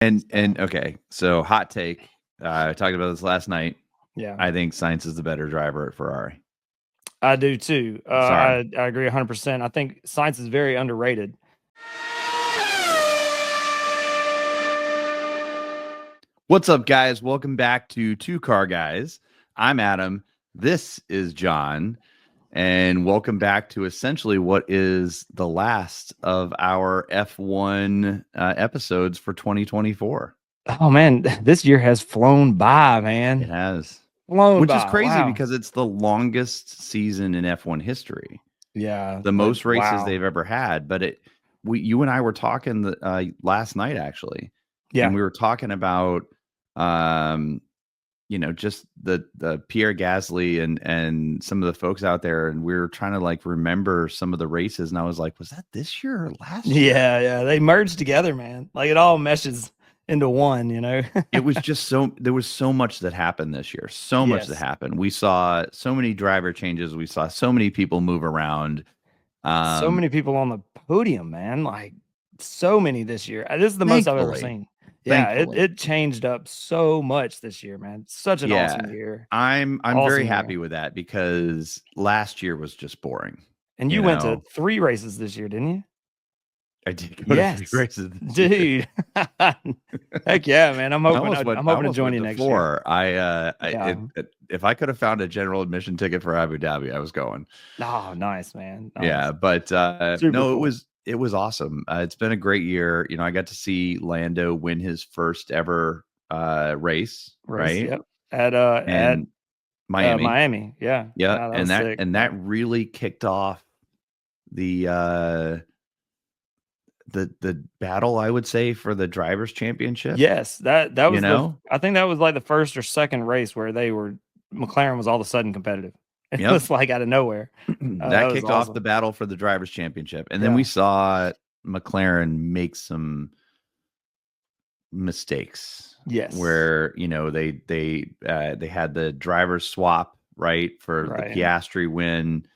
And okay, so hot take. I talked about this last night. Yeah, I think Sainz is the better driver at Ferrari. I do too. Sorry. I agree 100%. I think Sainz is very underrated. What's up, guys? Welcome back to Two Car Guys. I'm Adam. This is John. And welcome back to essentially what is the last of our F1 episodes for 2024. Oh man, this year has flown by, It man. has. Flown Which is by. crazy Wow. because it's the longest season in F1 history. Yeah, The but most races wow. they've ever had. But you and I were talking last night, actually. And Yeah. we were talking about just the Pierre Gasly and some of the folks out there, and we were trying to like remember some of the races, and I was like, was that this year or last year? Yeah. They merged together, man. Like it all meshes into one, It was just there was so much that happened this year. So much that Yes. happened. We saw so many driver changes. We saw so many people move around. So many people on the podium, man. Like so many this year. This is the most I've ever Thankfully. seen. Yeah, Thankfully. it changed up so much this year, man. Such an awesome year. I'm very Awesome happy year. with that because last year was just boring. And you went to 3 races this year, didn't you? I did go to 3 races this year. Dude. Heck yeah, man. I'm hoping to join you next year. If I could have found a general admission ticket for Abu Dhabi, I was going. Oh, nice, man. Nice. Yeah, but Super no, cool. it was awesome. It's been a great year. I got to see Lando win his first ever race, right? Yep. At Miami. Miami. Yeah. Yeah, Sick. that really kicked off the battle, I would say, for the drivers' championship. Yes, that was I think that was like the first or second race where McLaren was all of a sudden competitive. It was like out of nowhere. That kicked off the battle for the drivers' championship, and then we saw McLaren make some mistakes. Yes, where they had the drivers swap right for the Piastri win,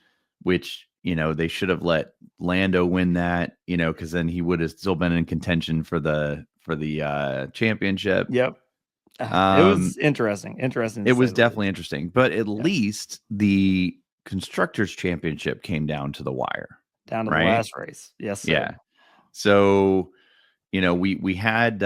which they should have let Lando win that, because then he would have still been in contention for the championship. Yep. It was interesting. It was definitely interesting, but at least the Constructors' Championship came down to the wire, down to the last race. Yes, sir. Yeah. So, we had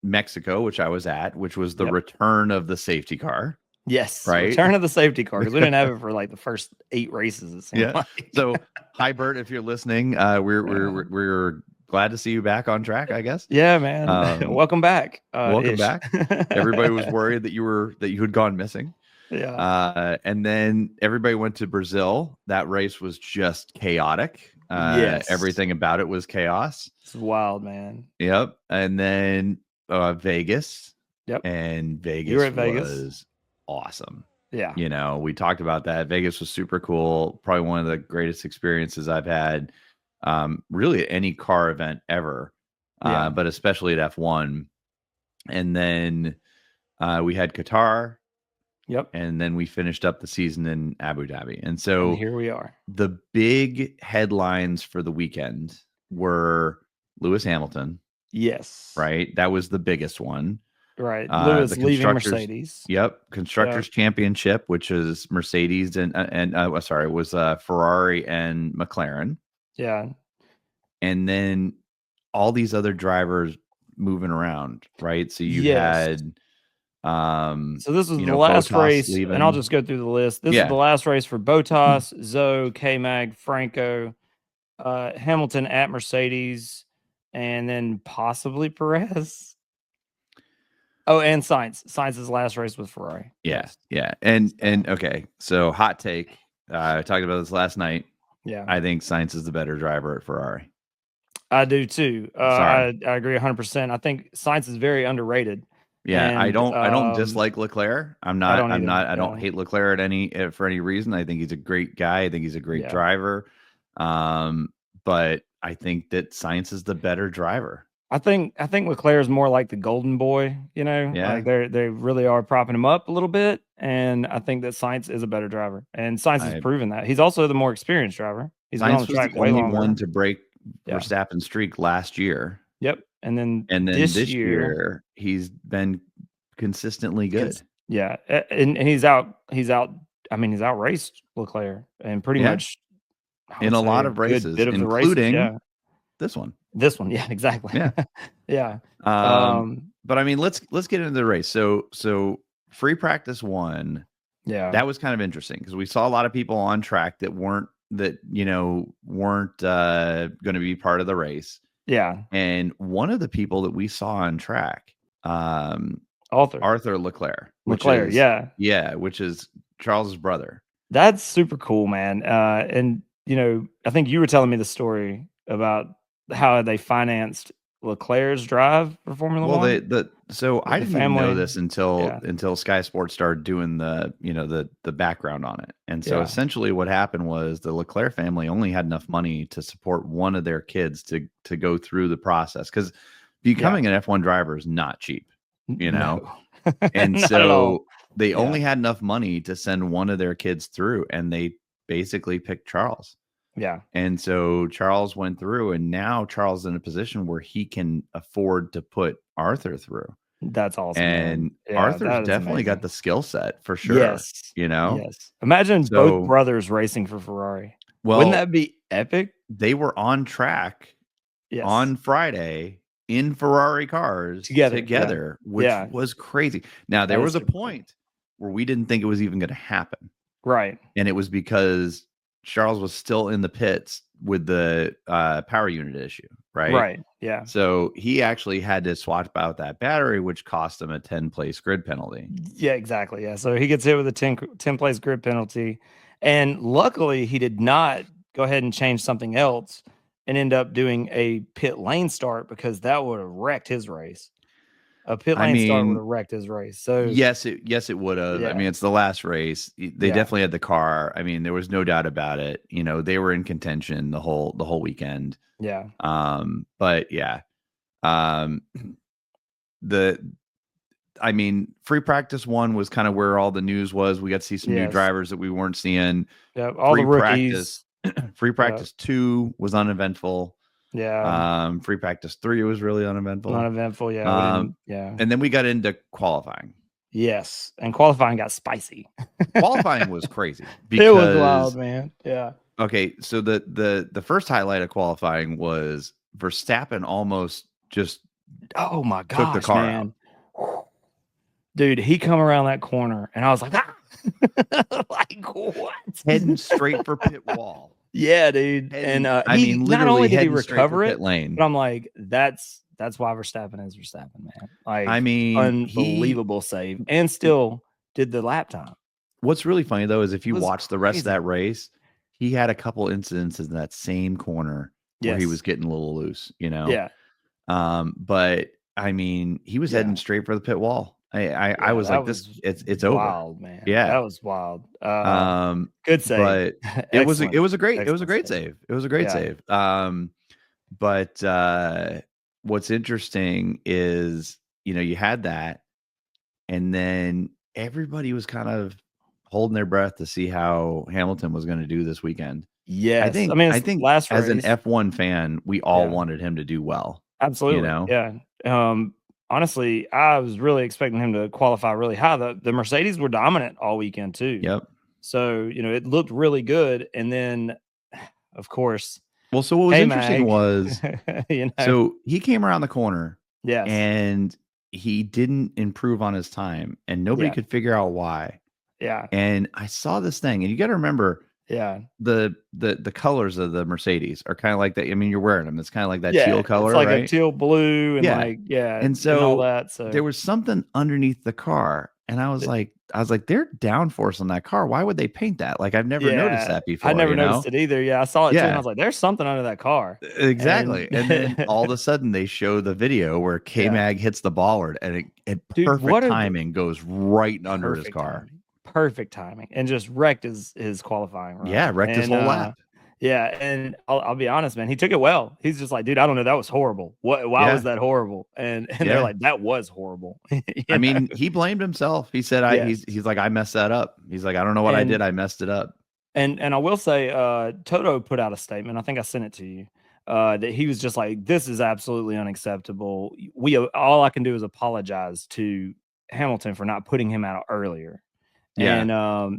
Mexico, which I was at, which was the return of the safety car. Yes, right. Return of the safety car, because we didn't have it for like the first 8 races. It seemed like. So, hi Bert, if you're listening, we're glad to see you back on track, I guess. Yeah, man. Welcome back. Welcome back. Everybody was worried that you had gone missing. Yeah. And then everybody went to Brazil. That race was just chaotic. Yes. Everything about it was chaos. It's wild, man. Yep. And then Vegas. Yep. And Vegas you were at was awesome. Yeah. We talked about that. Vegas was super cool. Probably one of the greatest experiences I've had. Really at any car event ever. But especially at F1. And then we had Qatar. Yep. And then we finished up the season in Abu Dhabi. And so here we are. The big headlines for the weekend were Lewis Hamilton. Yes. Right. That was the biggest one. Right. Lewis leaving Mercedes. Yep. Constructors Championship, which is Mercedes and was Ferrari and McLaren. Yeah. And then all these other drivers moving around. Right. So you had. So this was the last race, and I'll just go through the list. This is the last race for Bottas, Zoe, K-Mag, Franco, Hamilton at Mercedes, and then possibly Perez. Oh, and Sainz. Sainz's last race with Ferrari. Yeah. And okay, so hot take. I talked about this last night. Yeah. I think Sainz is the better driver at Ferrari. I do too. I agree 100%. I think Sainz is very underrated. Yeah, and, I don't dislike Leclerc. I don't hate Leclerc for any reason. I think he's a great guy. I think he's a great driver. But I think that Sainz is the better driver. I think Leclerc is more like the golden boy, like they really are propping him up a little bit. And I think that Sainz is a better driver. And Sainz has proven that. He's also the more experienced driver. He's been on the track way longer. One to break Verstappen's streak last year. Yep. and then this year he's been consistently good. And he's out. I mean, he's out raced Leclerc and pretty much in a lot of races, bit of including the races, this one. Yeah, exactly. Yeah. But I mean, let's get into the race. So free practice 1. Yeah, that was kind of interesting because we saw a lot of people on track that weren't going to be part of the race. Yeah. And one of the people that we saw on track, Arthur Leclerc. Which is Charles's brother. That's super cool, man. And I think you were telling me the story about how they financed Leclerc's drive for Formula One. I didn't even know this until Sky Sports started doing the background on it. And so essentially what happened was the Leclerc family only had enough money to support one of their kids to go through the process, because becoming an F1 driver is not cheap, No. And so they only had enough money to send one of their kids through, and they basically picked Charles. Yeah. And so Charles went through, and now Charles is in a position where he can afford to put Arthur through. That's awesome. And Arthur's definitely got the skill set for sure. Yes. Yes. Imagine both brothers racing for Ferrari. Well, wouldn't that be epic? They were on track on Friday in Ferrari cars together, which was crazy. Now, there was a point where we didn't think it was even going to happen. Right. And it was because Charles was still in the pits with the power unit issue, right? Right. Yeah. So he actually had to swap out that battery, which cost him a 10-place grid penalty. Yeah, exactly. Yeah. So he gets hit with a 10-place grid penalty. And luckily, he did not go ahead and change something else and end up doing a pit lane start, because that would have wrecked his race. A pit lane start would have wrecked his race. So yes, it would have. I mean, it's the last race. They definitely had the car. I mean, there was no doubt about it. They were in contention the whole weekend. Yeah. But yeah. Free practice 1 was kind of where all the news was. We got to see some new drivers that we weren't seeing. Yeah, all the rookies. Free practice 2 was uneventful. Yeah. Free practice 3 was really uneventful. Yeah. And then we got into qualifying. Yes. And qualifying got spicy. Qualifying was crazy. Because, it was wild, man. Yeah. Okay. So the first highlight of qualifying was Verstappen almost just took the car out. Dude, he come around that corner and I was like, like what? Heading straight for pit wall. Yeah, dude. And not only did he recover it, but I'm like, that's why Verstappen is Verstappen, man. Like, unbelievable save, and still did the lap time. What's really funny though is if you watch the rest of that race, he had a couple incidences in that same corner where he was getting a little loose, Yeah. But I mean, he was heading straight for the pit wall. I was like, it's over. Wild, man. Yeah, that was wild. Good save. But it was a great save. It was a great save. But what's interesting is, you had that, and then everybody was kind of holding their breath to see how Hamilton was going to do this weekend. Yes. I think last race, as an F1 fan, we all wanted him to do well. Absolutely. Yeah. Honestly, I was really expecting him to qualify really high. The Mercedes were dominant all weekend too. Yep. So, it looked really good. And then, of course. Well, so what was interesting was, so he came around the corner. Yes. And he didn't improve on his time, and nobody could figure out why. Yeah. And I saw this thing, and you got to remember, the colors of the Mercedes are kind of like that. I mean, you're wearing them. It's kind of like that teal color, it's like right? a teal blue, and and so and all that. So there was something underneath the car, and I was like, they're downforce on that car. Why would they paint that? Like, I've never noticed that before. I never noticed it either. Yeah, I saw it too, and I was like, there's something under that car. Exactly. And then all of a sudden they show the video where K-Mag hits the bollard, and it perfect timing goes right under his car. Timing. Perfect timing, and just wrecked his qualifying run. Yeah, wrecked his whole lap. Yeah, and I'll be honest, man, he took it well. He's just like, dude, I don't know, that was horrible. Why was that horrible? And they're like, that was horrible. I mean, he blamed himself. He said, he's like, I messed that up. He's like, I don't know what I did. I messed it up. And I will say, Toto put out a statement. I think I sent it to you. that he was just like, this is absolutely unacceptable. All I can do is apologize to Hamilton for not putting him out earlier. Yeah.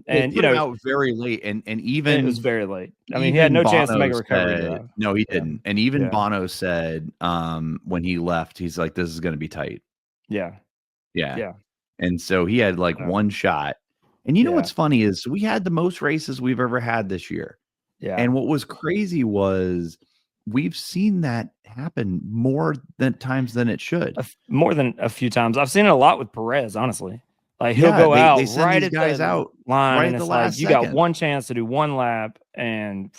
And you know, out very late, and even it was very late. I mean, he had no chance to make a recovery drive. No, he didn't. And even Bono said, when he left, he's like, "This is going to be tight." Yeah. And so he had like one shot. And you know what's funny is we had the most races we've ever had this year. Yeah. And what was crazy was we've seen that happen more times than it should. More than a few times. I've seen it a lot with Perez, honestly. Like he'll go out right at guys the out line, right and it's like you got one chance to do one lap, and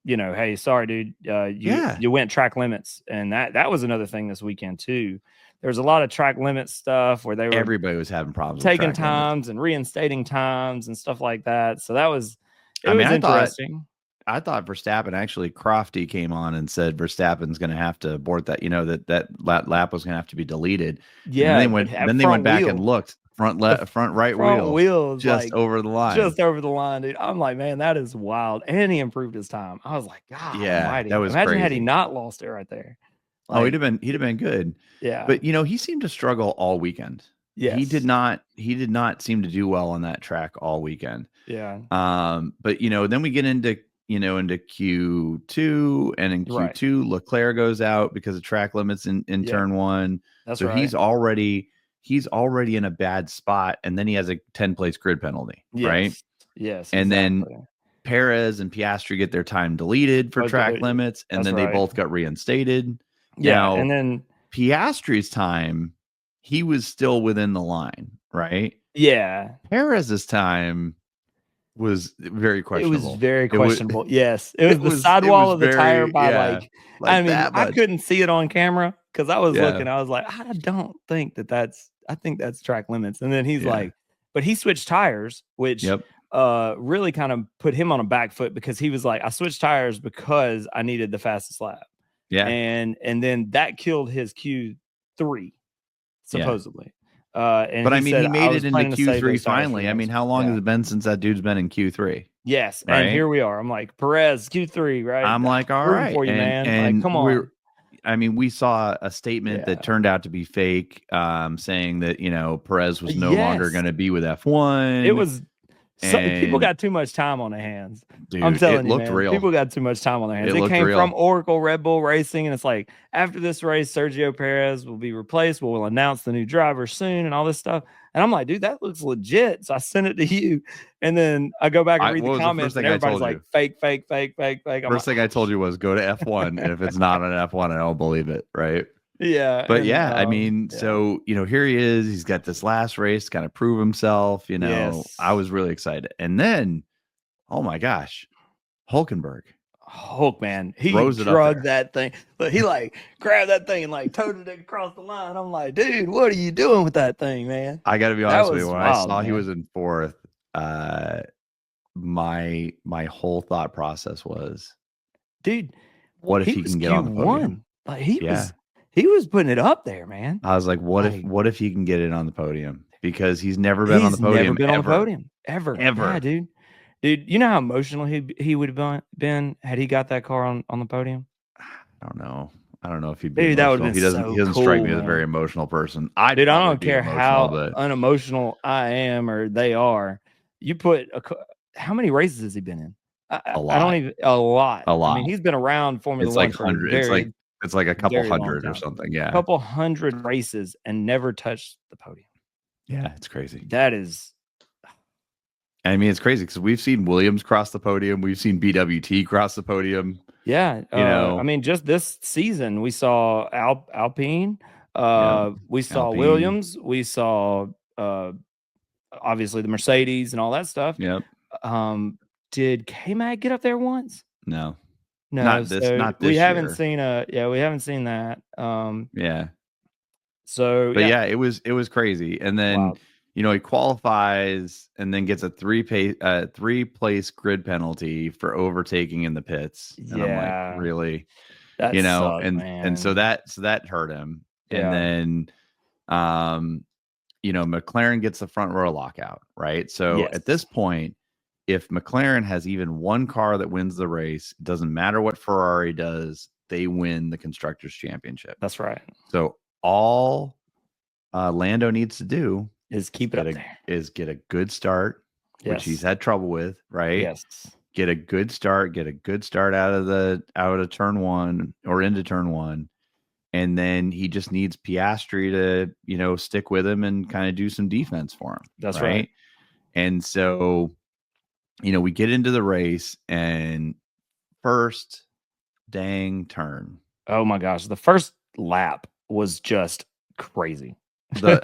you know, hey, sorry, dude, you went track limits, and that was another thing this weekend too. There's a lot of track limit stuff where everybody was having problems taking with times and reinstating times and stuff like that. So that was interesting. I thought Verstappen, actually, Crofty came on and said Verstappen's going to have to abort that, that lap was going to have to be then they went back and looked front right wheel just over the line, dude. I'm like, man, that is wild. And he improved his time. I was like, God almighty. That was imagine crazy. Had he not lost it right there. Like, he'd have been good. Yeah. But he seemed to struggle all weekend. Yes. He did not seem to do well on that track all weekend. Yeah. But then we get into Q2, and in Q2 Leclerc goes out because of track limits in turn 1. So he's already in a bad spot, and then he has a 10-place grid penalty, right? Yes. And then Perez and Piastri get their time deleted for track limits, and then they both got reinstated. Yeah, now, and then Piastri's time, he was still within the line, right? Yeah. Perez's time was very questionable. It was very questionable. Yes. It was the sidewall of the tire by I mean, I couldn't see it on camera because I was looking. I was like, I don't think I think that's track limits. And then he's like, but he switched tires, which really kind of put him on a back foot, because he was like, I switched tires because I needed the fastest lap. Yeah. And then that killed his Q3, supposedly. But I mean, he made it into Q3 finally. I mean, how long has it been since that dude's been in Q3? Yes. Right? And here we are. I'm like, Perez, Q3, right? I'm like, all right. For you, man. And like, come on. I mean, we saw a statement that turned out to be fake, saying that, Perez was no longer going to be with F1. It was. People got too much time on their hands. Dude, I'm telling you, man. Real. People got too much time on their hands. It came from Oracle Red Bull Racing, and it's like, after this race, Sergio Perez will be replaced. We'll announce the new driver soon and all this stuff. And I'm like, dude, that looks legit. So I sent it to you. And then I go back and read the comments, and everybody's like, fake. First thing I told you was go to F1. And if it's not on F1, I don't believe it, right? Yeah. But I mean, so, here he is. He's got this last race to kind of prove himself. I was really excited. And then, oh my gosh, Hulkenberg. Hulk, man. He drugged that thing. But he grabbed that thing and toted it across the line. I'm like, dude, what are you doing with that thing, man? I got to be honest with you. When I saw he was in 4th, my whole thought process was, dude, what if he can get on the podium? Like he was putting it up there, man. I was like, what if he can get it on the podium? Because he's never been on the podium. Never been on the podium. Ever. Yeah, dude. Dude, you know how emotional he would have been had he got that car on the podium? I don't know if he'd be emotional. That would have been he doesn't strike me as a very emotional person. I don't care how unemotional I am or they are. You put how many races has he been in? A lot. A lot. I mean, he's been around Formula One. One. It's like 100. It's like a couple hundred or something. Yeah. A couple hundred races and never touched the podium. Yeah, it's crazy. That is. I mean, it's crazy because we've seen Williams cross the podium. We've seen BWT cross the podium. Yeah. I mean, just this season, we saw Alpine. We saw Alpine. Williams. We saw obviously the Mercedes and all that stuff. Yep. Did K-Mag get up there once? No. No, not this we haven't year. seen we haven't seen that. Yeah. So, but it was crazy. And then, he qualifies and then gets a 3-place grid penalty for overtaking in the pits. And I'm like, really? That sucked, and so that hurt him. Yeah. And then, McLaren gets the front row lockout, right? So at this point, if McLaren has even one car that wins the race, it doesn't matter what Ferrari does, they win the Constructors' Championship. That's right. So all Lando needs to do is keep it up there. Is get a good start, which he's had trouble with, right? Yes. Get a good start out of turn 1 or into turn 1. And then he just needs Piastri to, stick with him and kind of do some defense for him. That's right. And so, we get into the race and first dang turn. Oh my gosh. The first lap was just crazy. The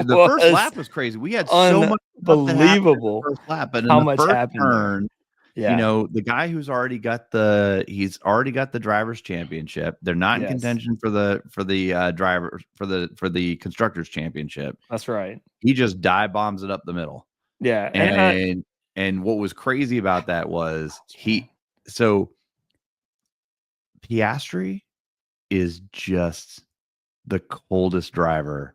first lap was crazy. We had so much unbelievable first lap, but how in the much first happened turn, the guy who's already got the drivers' championship. They're not in contention for the constructors' championship. That's right. He just dive bombs it up the middle. Yeah, and what was crazy about that was Piastri is just the coldest driver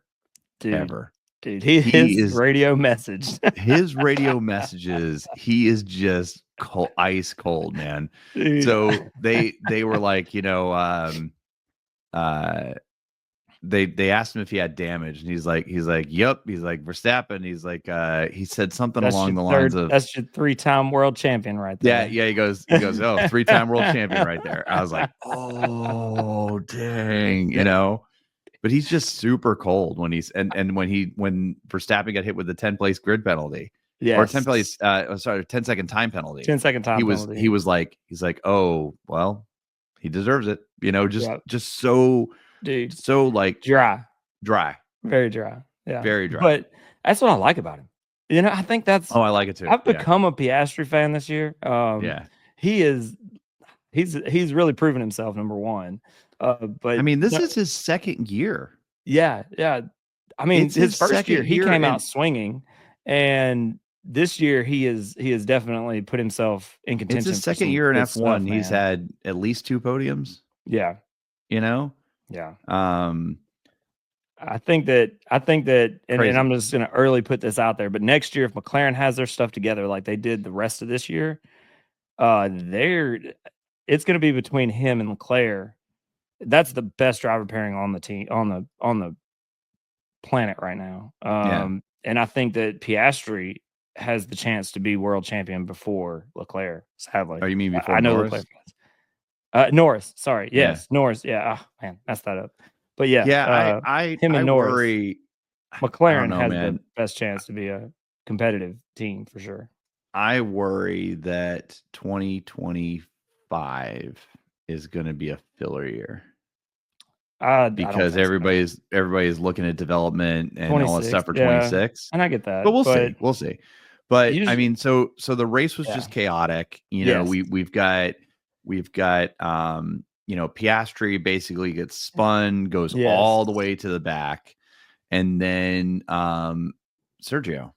ever. Dude, his radio message. His radio messages, he is just ice cold, man. Dude. So they were like, they asked him if he had damage, and he's like, yep. He's like, Verstappen. He's like, he said something along the lines of, that's your 3-time world champion right there. Yeah. He goes, oh, 3-time world champion right there. I was like, oh, dang, but he's just super cold when he's, and when Verstappen got hit with the 10-place grid penalty, or 10-second time penalty, 10-second time penalty. He's like, oh, well, he deserves it. Just so, dude, so like dry, very dry. Yeah, very dry. But that's what I like about him. I think that's. Oh, I like it too. I've become a Piastri fan this year. He's really proven himself. Number one. But I mean, this is his second year. Yeah. I mean, his first year he came out swinging, and this year he has definitely put himself in contention. It's his second year in F1. He's had at least 2 podiums. Yeah. Yeah. I think that, and I'm just going to early put this out there, but next year, if McLaren has their stuff together like they did the rest of this year, it's going to be between him and Leclerc. That's the best driver pairing on the team, on the planet right now. And I think that Piastri has the chance to be world champion before Leclerc, sadly. Oh, you mean before I know Norris? Leclerc. Norris, sorry. Yes, Norris. Yeah. Oh, man, messed that up. But yeah. Him and Norris. Worry, McLaren has the best chance to be a competitive team for sure. I worry that 2025 is going to be a filler year. Because everybody's looking at development and all that stuff for 26. And I get that. But we'll see. But I mean, so the race was just chaotic. We've got Piastri basically gets spun, goes all the way to the back, and then Sergio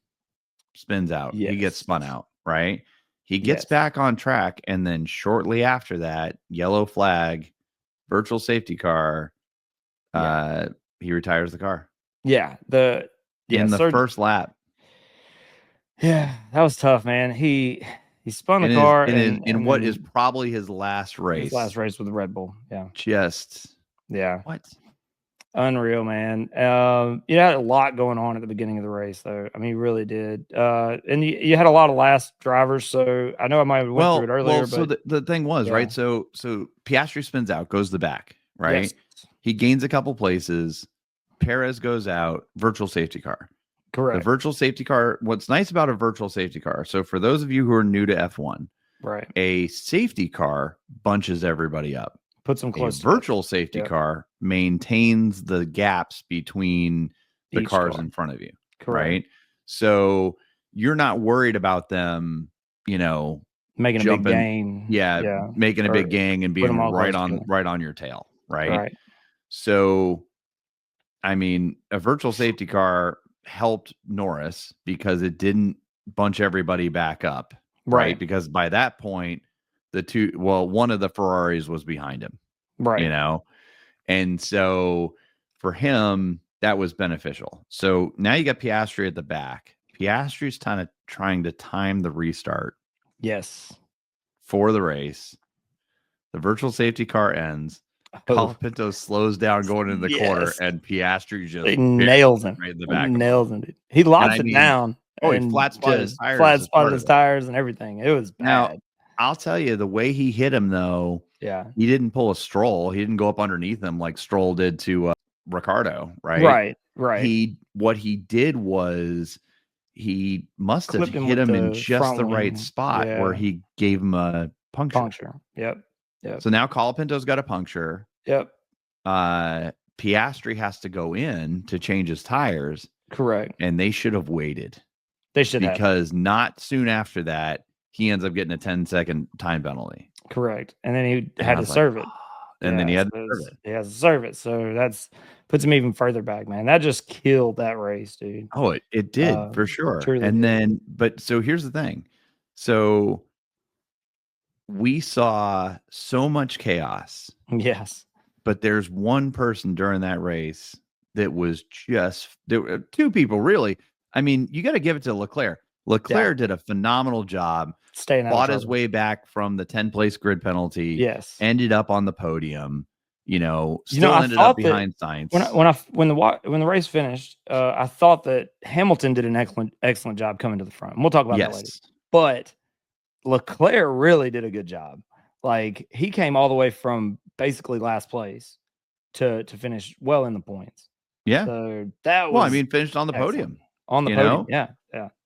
spins out. He gets spun out, right? He gets back on track, and then shortly after that, yellow flag, virtual safety car. He retires the car. In the first lap. Yeah, that was tough, man. He spun the car in what is probably his last race. His last race with the Red Bull. Yeah. What? Unreal, man. You had a lot going on at the beginning of the race, though. I mean, you really did. And you had a lot of last drivers, so I know I might have went through it earlier. But so the thing was, right? So Piastri spins out, goes to the back, right? Yes. He gains a couple places. Perez goes out, virtual safety car. Correct. The virtual safety car. What's nice about a virtual safety car, so for those of you who are new to F1, right, a safety car bunches everybody up. Puts them close. A virtual safety car maintains the gaps between the cars in front of you. Correct. Right? So you're not worried about them, making jumping, a big gang. Making a big gang and being right on your tail. Right. So, I mean, a virtual safety car helped Norris because it didn't bunch everybody back up, right? Because by that point, one of the Ferraris was behind him, right? And so for him, that was beneficial. So now you got Piastri at the back. Piastri's kind of trying to time the restart, yes, for the race. The virtual safety car ends. Colapinto slows down going into the corner, and Piastri just nails him right in the back. Nails him. Dude. He locks it down. Oh, he flat spotted his tires and everything. It was bad. Now, I'll tell you, the way he hit him, though, he didn't pull a Stroll. He didn't go up underneath him like Stroll did to Ricardo, right? Right. What he did was he must have hit him in just the right spot where he gave him a puncture. Yep. So now Colapinto's got a puncture. Yep. Piastri has to go in to change his tires. Correct. And they should have waited. They should have. Because not soon after that, he ends up getting a 10-second time penalty. Correct. And then he had to serve it. And then he had to serve it. He has to serve it. So that's puts him even further back, man. That just killed that race, dude. Oh, it did for sure. And then, but so here's the thing. So we saw so much chaos. Yes. But there's one person during that race that was there were two people, really. I mean, you got to give it to Leclerc. Leclerc did a phenomenal job. Fought his way back from the 10th-place grid penalty. Yes. Ended up on the podium. Still ended up behind Sainz. When the race finished, I thought that Hamilton did an excellent job coming to the front. And we'll talk about that later. But Leclerc really did a good job. Like, he came all the way from basically last place to finish well in the points. Yeah. So that was finished on the podium. On the podium. Yeah.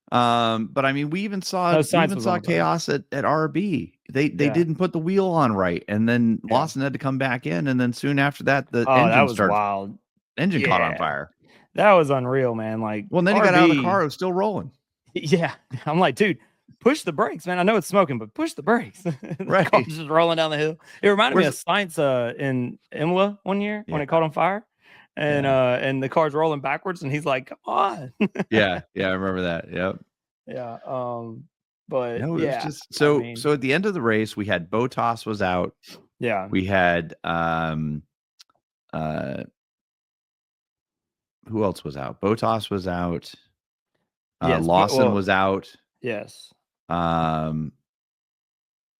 But I mean, we even saw chaos at RB. They didn't put the wheel on right, and then Lawson had to come back in, and then soon after that, the engine caught on fire. That was unreal, man. Like, well, and then he got out of the car, it was still rolling. Yeah, I'm like, dude, push the brakes, man. I know it's smoking, but push the brakes. Right, car's just rolling down the hill. It reminded me of Sainz in Imola one year when it caught on fire. And the car's rolling backwards, and he's like, "Come on!" yeah, I remember that. Yep. Yeah. But no, it was just so. So at the end of the race, we had Bottas was out. Yeah. We had who else was out? Bottas was out. Lawson was out. Yes. Wasn't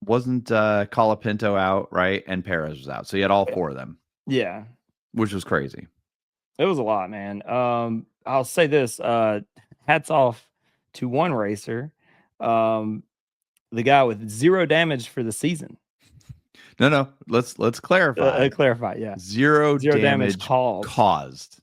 Colapinto out, right? And Perez was out. So you had all four of them. Yeah. Which was crazy. It was a lot, man. I'll say this, hats off to one racer, the guy with 0 damage for the season. No, let's clarify. Clarify, yeah. Zero damage caused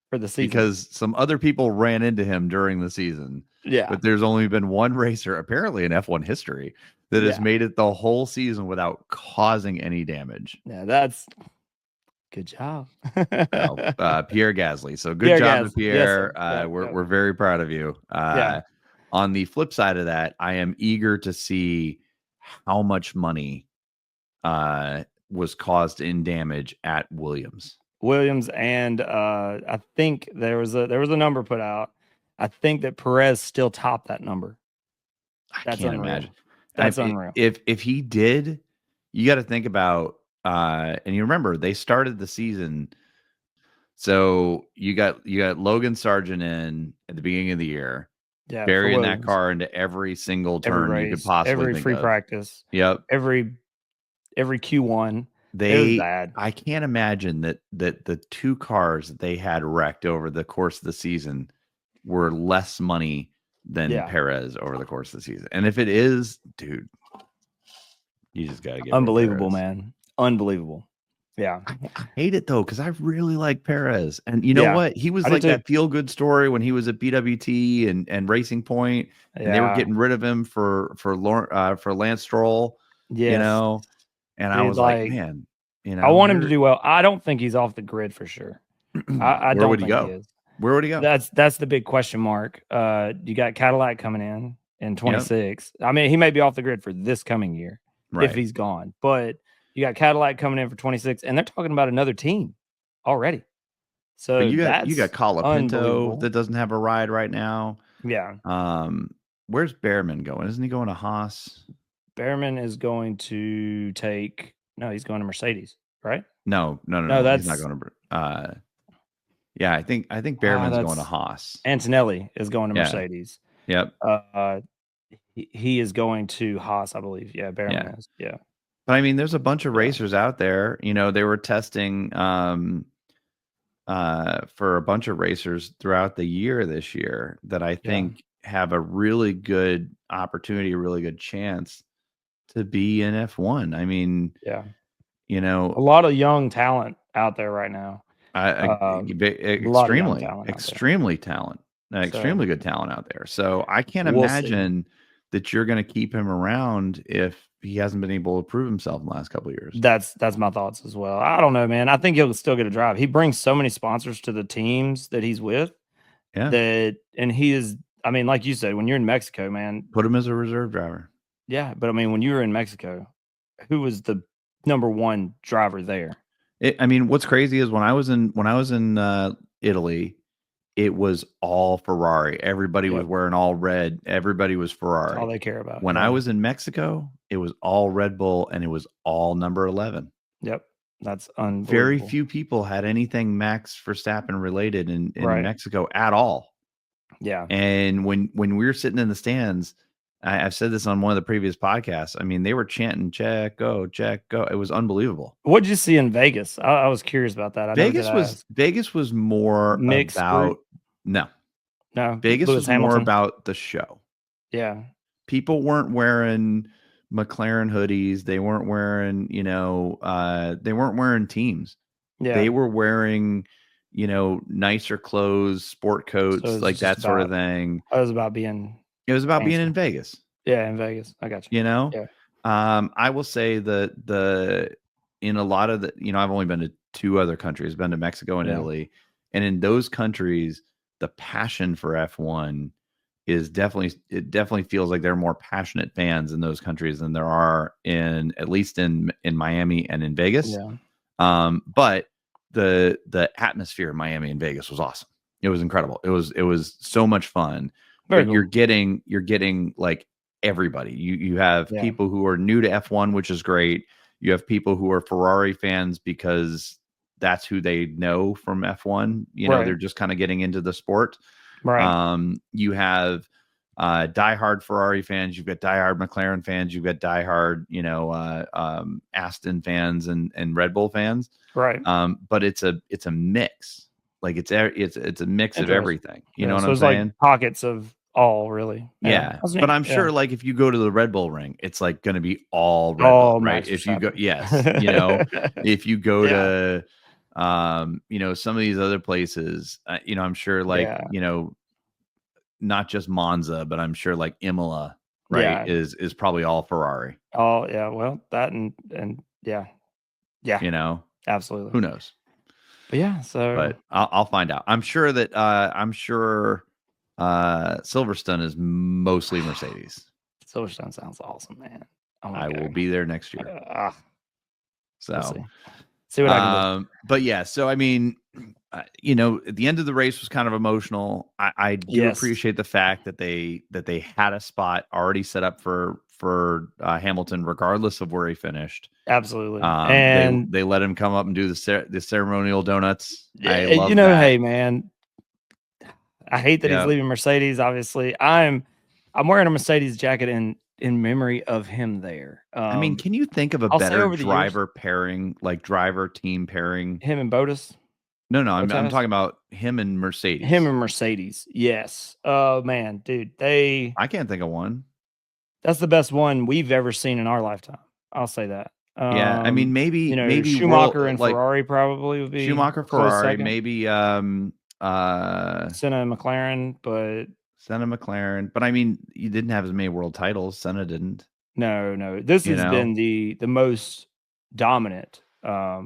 for the season. Because some other people ran into him during the season. Yeah. But there's only been one racer, apparently in F1 history, that has made it the whole season without causing any damage. Yeah, that's... Good job. Pierre Gasly. So good job to Pierre. Yes, we're very proud of you. On the flip side of that, I am eager to see how much money was caused in damage at Williams. And I think there was a number put out. I think that Perez still topped that number. I can't imagine. That's unreal. If he did, you got to think about and you remember they started the season. So you got Logan Sargent in at the beginning of the year, burying that car into every single turn you could possibly every free practice. Yep. Every Q1. It was bad. I can't imagine that the two cars that they had wrecked over the course of the season were less money than Perez over the course of the season. And if it is, dude, you just gotta get unbelievable, man. Unbelievable. Yeah. I hate it though, because I really like Perez. And you know what? He was like that feel-good story when he was at BWT and Racing Point, and they were getting rid of him for Lance Stroll. Yes. And I was like, man, I want him to do well. I don't think he's off the grid for sure. I don't think he is. Where would he go? That's the big question mark. You got Cadillac coming in 26. Yep. I mean, he may be off the grid for this coming year if he's gone, but you got Cadillac coming in for 26, and they're talking about another team already. So you got Colapinto that doesn't have a ride right now. Yeah. Where's Behrman going? Isn't he going to Haas? Behrman is going to he's going to Mercedes, right? No. He's not going to. Yeah, I think Behrman's going to Haas. Antonelli is going to Mercedes. Yep. He is going to Haas, I believe. Yeah, Behrman is. Yeah. But I mean, there's a bunch of racers out there. You know, they were testing for a bunch of racers throughout the year this year that I think have a really good opportunity, a really good chance to be in F1. I mean, you know, a lot of young talent out there right now. Extremely good talent out there. So I can't imagine that you're going to keep him around if he hasn't been able to prove himself in the last couple of years. That's my thoughts as well. I don't know, man. I think he'll still get a drive. He brings so many sponsors to the teams that he's with. And he is. I mean, like you said, when you're in Mexico, man, put him as a reserve driver. Yeah, but I mean, when you were in Mexico, who was the number one driver there? I mean, what's crazy is when I was in Italy, it was all Ferrari. Everybody was wearing all red. Everybody was Ferrari. That's all they care about. When I was in Mexico, it was all Red Bull and it was all number 11. Yep. That's unbelievable. Very few people had anything Max Verstappen related in Mexico at all. Yeah. And when we were sitting in the stands, I've said this on one of the previous podcasts. I mean, they were chanting Checo, Checo. It was unbelievable. What did you see in Vegas? I was curious about that. Vegas was more mixed about no. Vegas was more about the show. Yeah. People weren't wearing McLaren hoodies. They weren't wearing, they weren't wearing teams. Yeah. They were wearing, nicer clothes, sport coats, like that sort of thing. It was about being in Vegas. Yeah, in Vegas. I got you. Yeah. I will say that in a lot of I've only been to 2 other countries, been to Mexico and Italy. And in those countries, the passion for F1 is definitely feels like there are more passionate fans in those countries than there are at least in Miami and in Vegas. Yeah. But the atmosphere in Miami and Vegas was awesome. It was incredible. It was so much fun. But you're getting like everybody. You have people who are new to F1, which is great. You have people who are Ferrari fans because that's who they know from F1. They're just kind of getting into the sport. Right. You have diehard Ferrari fans. You've got diehard McLaren fans. You've got diehard, Aston fans and Red Bull fans. Right. But it's a mix. Like it's a mix of everything. You know what I'm saying? Like pockets of all, really. Yeah. But I'm sure like if you go to the Red Bull ring, it's like going to be all Red Bull, right? If you go, if you go to some of these other places, I'm sure like, not just Monza, but I'm sure like Imola, right, is probably all Ferrari. Oh yeah, well that and yeah, absolutely. Who knows? But I'll find out. I'm sure that Silverstone is mostly Mercedes. Silverstone sounds awesome, man. I will be there next year. So see what I can do. But yeah, so I mean, at the end of the race was kind of emotional. I do appreciate the fact that they had a spot already set up for Hamilton, regardless of where he finished. Absolutely. And they let him come up and do the ceremonial donuts. I love that. Hey man, I hate that he's leaving Mercedes. Obviously, I'm wearing a Mercedes jacket in memory of him there. I mean, can you think of a better driver pairing, like driver team pairing? Him and Bottas? No, I'm talking about him and Mercedes. Him and Mercedes, yes. Oh man, dude, I can't think of one. That's the best one we've ever seen in our lifetime. I'll say that. I mean, maybe Schumacher and Ferrari probably would be Schumacher, Ferrari, maybe Senna and McLaren, but I mean, you didn't have as many world titles. Senna didn't. No. This has been the most dominant. I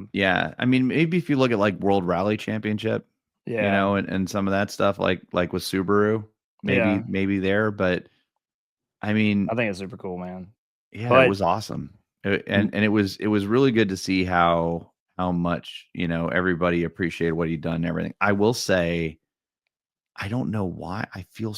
mean, maybe if you look at like World Rally Championship, and some of that stuff, like with Subaru, maybe there, but I mean, I think it's super cool, man. Yeah, it was awesome, and it was really good to see how much everybody appreciated what he'd done and everything. I will say, I don't know why I feel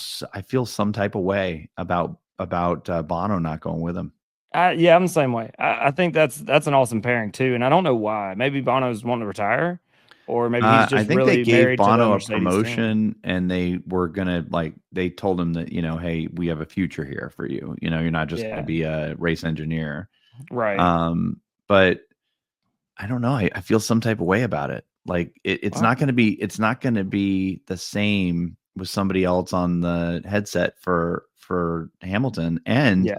some type of way about Bono not going with him. I'm the same way. I think that's an awesome pairing too, and I don't know why. Maybe Bono's wanting to retire, or maybe he's just I think really they gave married Bono to a promotion, and they were gonna they told him that hey, we have a future here for you. You're not just gonna be a race engineer. Right. But I don't know. I feel some type of way about it. Like it's not going to be the same with somebody else on the headset for Hamilton. And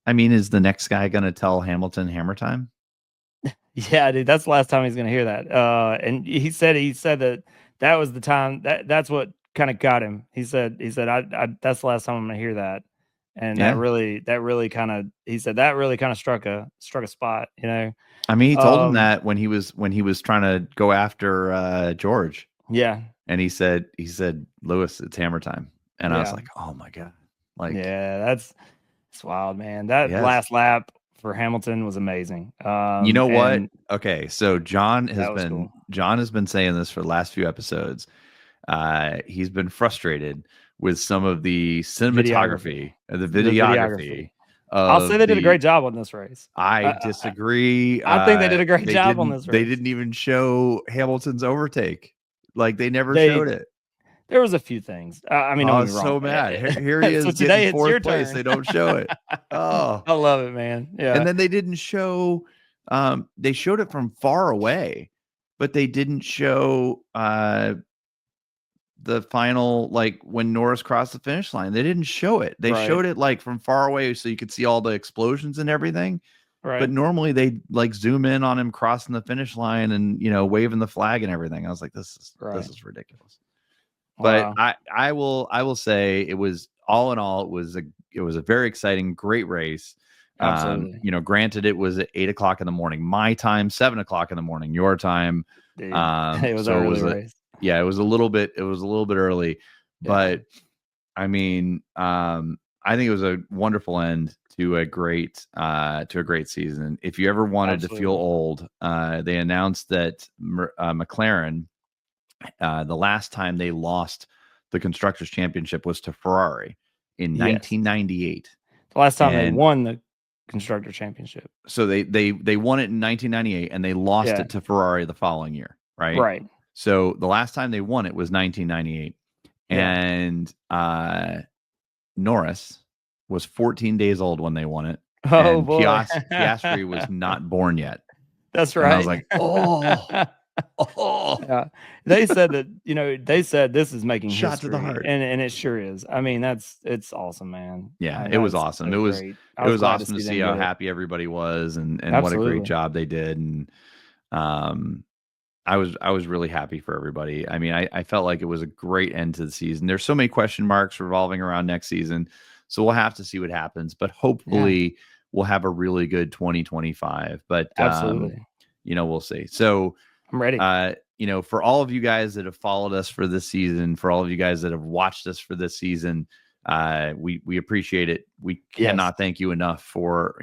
I mean, is the next guy going to tell Hamilton hammer time? Yeah, dude, that's the last time he's going to hear that. And he said that was the time that's what kind of got him. He said, I that's the last time I'm going to hear that. And that really kind of, he said that really kind of struck a spot, you know? I mean, he told him that when he was trying to go after George. Yeah. And he said, Lewis, it's hammer time. And I was like, oh my God. Like, yeah, it's wild, man. That last lap for Hamilton was amazing. You know what? Okay, so John has been saying this for the last few episodes. He's been frustrated with some of the cinematography, the videography. I'll say they did a great job on this race. I disagree. I think they did a great job on this race. They didn't even show Hamilton's overtake. Like they never showed it. There was a few things. I mean, I was so mad. Here he is, so today getting fourth place. They don't show it. Oh, I love it, man. Yeah. And then they didn't show. They showed it from far away, but they didn't show the final, like when Norris crossed the finish line. They didn't show it. They showed it like from far away, so you could see all the explosions and everything. Right. But normally they like zoom in on him crossing the finish line and waving the flag and everything. I was like, this is ridiculous. But I will say it was all in all, it was a very exciting, great race. Absolutely. Granted it was at 8:00 in the morning, my time, 7:00 in the morning, your time. Dude, it was early race. Yeah, it was a little bit early, but I mean, I think it was a wonderful end to a great season. If you ever wanted to feel old, they announced that McLaren, the last time they lost the Constructors' Championship was to Ferrari in 1998. The last time they won the Constructor Championship. So they won it in 1998 and they lost it to Ferrari the following year, right? Right. So the last time they won it was 1998. And Norris was 14 days old when they won it. Oh, boy. Piastri was not born yet. That's right. And I was like, oh. Yeah. They said that, they said this is making shot history, to the heart. and it sure is. I mean, it's awesome, man. Yeah, it was awesome. So it was awesome to see how happy everybody was and what a great job they did. And I was really happy for everybody. I mean, I felt like it was a great end to the season. There's so many question marks revolving around next season. So we'll have to see what happens, but hopefully we'll have a really good 2025. But absolutely, we'll see. So I'm ready. For all of you guys that have followed us for this season, for all of you guys that have watched us for this season, we appreciate it. We cannot thank you enough for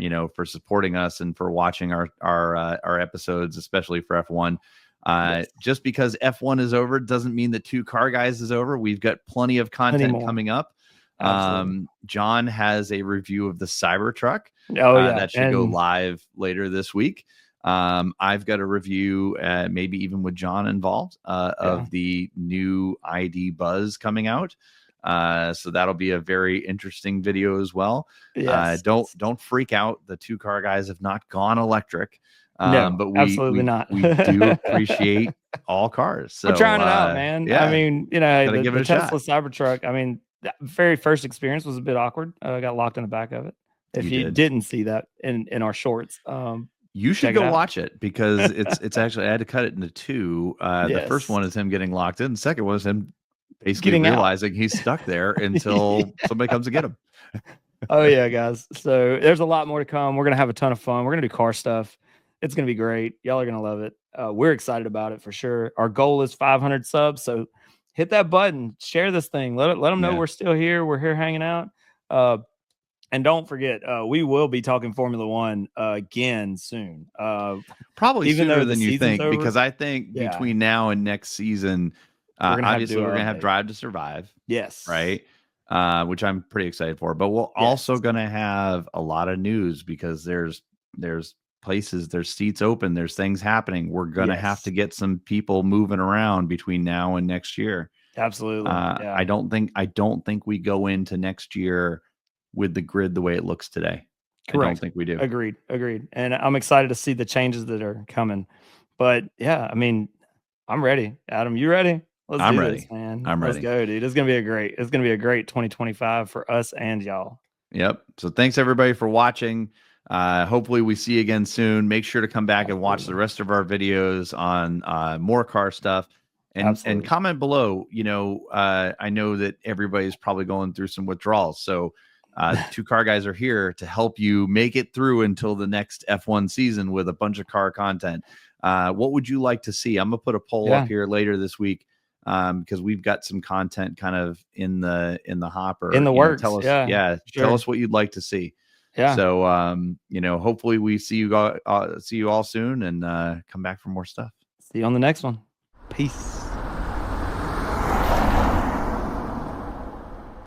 supporting us and for watching our episodes, especially for F1. Just because F1 is over doesn't mean that Two Car Guys is over. We've got plenty of content coming up. John has a review of the Cybertruck. That should go live later this week. I've got a review, maybe even with John involved, of the new ID Buzz coming out. So that'll be a very interesting video as well. Yes. Don't freak out. The Two Car Guys have not gone electric. No, but absolutely not. We do appreciate all cars. So we're trying it out, man. Yeah, I mean, the Tesla Cybertruck. I mean, the very first experience was a bit awkward. I got locked in the back of it. If you didn't see that in our shorts, you should go watch it because it's actually, I had to cut it into two. The first one is him getting locked in. The second one is him basically realizing he's stuck there until somebody comes to get him. Oh yeah, guys. So there's a lot more to come. We're gonna have a ton of fun. We're gonna do car stuff. It's going to be great. Y'all are going to love it. We're excited about it for sure. Our goal is 500 subs. So hit that button, share this thing. Let them know we're still here. We're here hanging out. And don't forget, we will be talking Formula One again soon. Probably sooner than you think, because I think between now and next season, obviously we're going to have Drive to Survive. Yes. Right. Which I'm pretty excited for. But we're also going to have a lot of news because there's places, there's seats open, there's things happening. We're gonna have to get some people moving around between now and next year. Absolutely. I don't think we go into next year with the grid the way it looks today. I don't think we do. Agreed. And I'm excited to see the changes that are coming. But yeah, I mean, I'm ready. Adam, you ready? I'm ready, this, man. I'm ready. Let's go, dude. It's gonna be a great 2025 for us and y'all. Yep. So thanks everybody for watching. Hopefully we see you again soon. Make sure to come back and watch the rest of our videos on more car stuff. And comment below. You know, I know that everybody's probably going through some withdrawals. So Two Car Guys are here to help you make it through until the next F1 season with a bunch of car content. What would you like to see? I'm gonna put a poll up here later this week because we've got some content kind of in the hopper, in the works. Tell us, tell us what you'd like to see. Yeah. So you know, hopefully we see you all soon and come back for more stuff. See you on the next one. Peace.